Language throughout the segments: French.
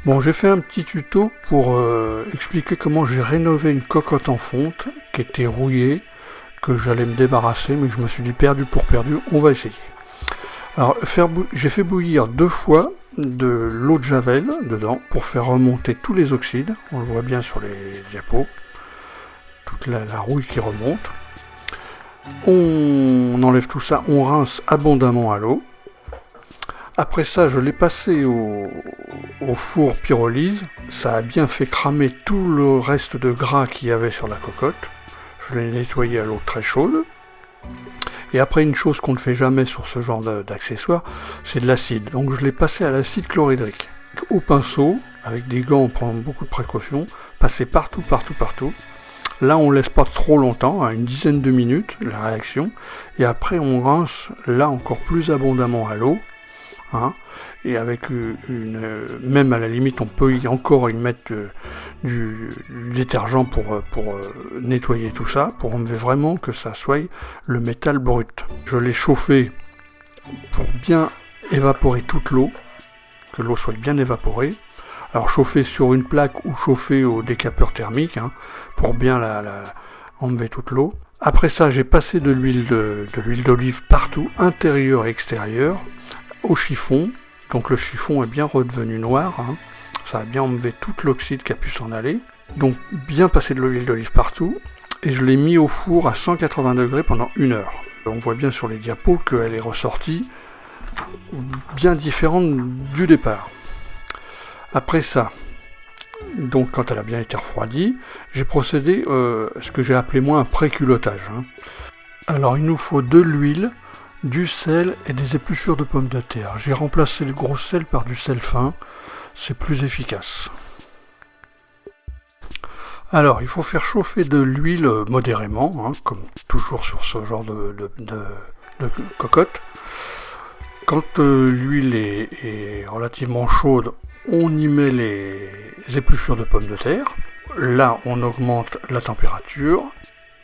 Bon, j'ai fait un petit tuto pour expliquer comment j'ai rénové une cocotte en fonte qui était rouillée, que j'allais me débarrasser, mais que je me suis dit perdu pour perdu, on va essayer. Alors, j'ai fait bouillir 2 fois de l'eau de javel dedans pour faire remonter tous les oxydes, on le voit bien sur les diapos, toute la rouille qui remonte. On enlève tout ça, on rince abondamment à l'eau. Après ça, je l'ai passé au four pyrolyse. Ça a bien fait cramer tout le reste de gras qu'il y avait sur la cocotte. Je l'ai nettoyé à l'eau très chaude. Et après, une chose qu'on ne fait jamais sur ce genre d'accessoires, c'est de l'acide. Donc je l'ai passé à l'acide chlorhydrique. Au pinceau, avec des gants, on prend beaucoup de précautions, passer partout. Là, on ne laisse pas trop longtemps, hein, une dizaine de minutes, la réaction. Et après, on rince là encore plus abondamment à l'eau. Hein, et avec même à la limite on peut encore y mettre du détergent pour nettoyer tout ça, pour enlever vraiment que ça soit le métal brut. Je l'ai chauffé pour bien évaporer toute l'eau, que l'eau soit bien évaporée. Alors chauffer sur une plaque ou chauffer au décapeur thermique, hein, pour bien enlever toute l'eau. Après ça, j'ai passé de l'huile d'olive partout, intérieur et extérieur, au chiffon. Donc le chiffon est bien redevenu noir, hein. Ça a bien enlevé tout l'oxyde qui a pu s'en aller. Donc bien passer de l'huile d'olive partout, et je l'ai mis au four à 180 degrés pendant 1 heure. On voit bien sur les diapos qu'elle est ressortie bien différente du départ. Après ça, donc quand elle a bien été refroidie, j'ai procédé à ce que j'ai appelé moi un pré-culottage, hein. Alors il nous faut de l'huile, du sel et des épluchures de pommes de terre. J'ai remplacé le gros sel par du sel fin, c'est plus efficace. Alors, il faut faire chauffer de l'huile modérément, hein, comme toujours sur ce genre de cocotte. Quand l'huile est relativement chaude, on y met les épluchures de pommes de terre. Là, on augmente la température.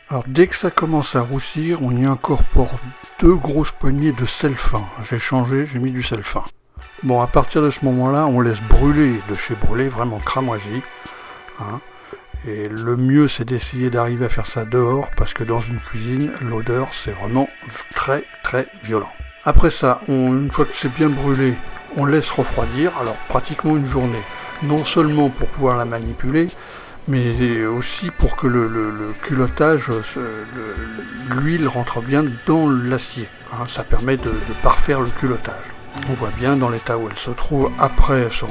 Alors dès que ça commence à roussir, on y incorpore 2 grosses poignées de sel fin. J'ai mis du sel fin. Bon, à partir de ce moment-là, on laisse brûler de chez brûler, vraiment cramoisi, hein. Et le mieux, c'est d'essayer d'arriver à faire ça dehors, parce que dans une cuisine, l'odeur, c'est vraiment très très violent. Après ça, une fois que c'est bien brûlé, on laisse refroidir, alors pratiquement une journée. Non seulement pour pouvoir la manipuler, mais aussi pour que le culottage, l'huile rentre bien dans l'acier, hein, ça permet de parfaire le culottage. On voit bien dans l'état où elle se trouve après être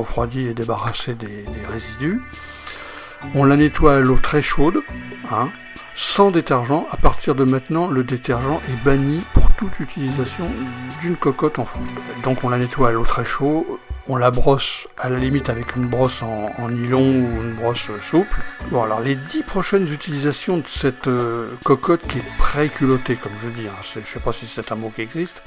refroidie et débarrassée des résidus. On la nettoie à l'eau très chaude, hein, sans détergent. À partir de maintenant, le détergent est banni pour toute utilisation d'une cocotte en fonte. Donc on la nettoie à l'eau très chaude. On la brosse à la limite avec une brosse en nylon ou une brosse souple. Bon, alors les 10 prochaines utilisations de cette cocotte qui est pré-culottée, comme je dis, hein, je ne sais pas si c'est un mot qui existe,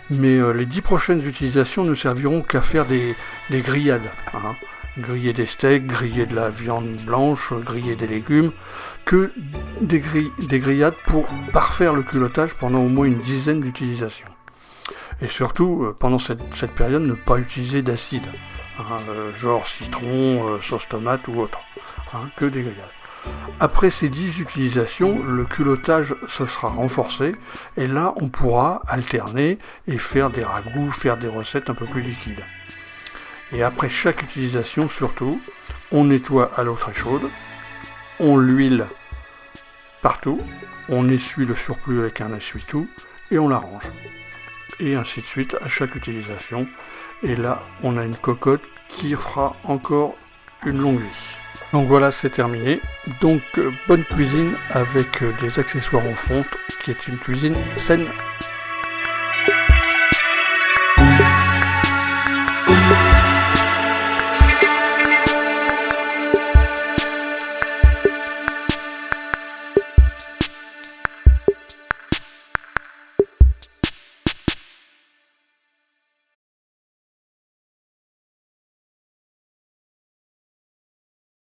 mais les 10 prochaines utilisations ne serviront qu'à faire des grillades, hein. Griller des steaks, griller de la viande blanche, griller des légumes, que des grillades pour parfaire le culottage pendant au moins une dizaine d'utilisations. Et surtout, pendant cette période, ne pas utiliser d'acide, hein, genre citron, sauce tomate ou autre, hein, que des grillades. Après ces 10 utilisations, le culottage se sera renforcé, et là on pourra alterner et faire des ragoûts, faire des recettes un peu plus liquides. Et après chaque utilisation, surtout, on nettoie à l'eau très chaude, on l'huile partout, on essuie le surplus avec un essuie-tout, et on l'arrange. Et ainsi de suite à chaque utilisation. Et là, on a une cocotte qui fera encore une longue vie. Donc voilà, c'est terminé. Donc bonne cuisine avec des accessoires en fonte, qui est une cuisine saine.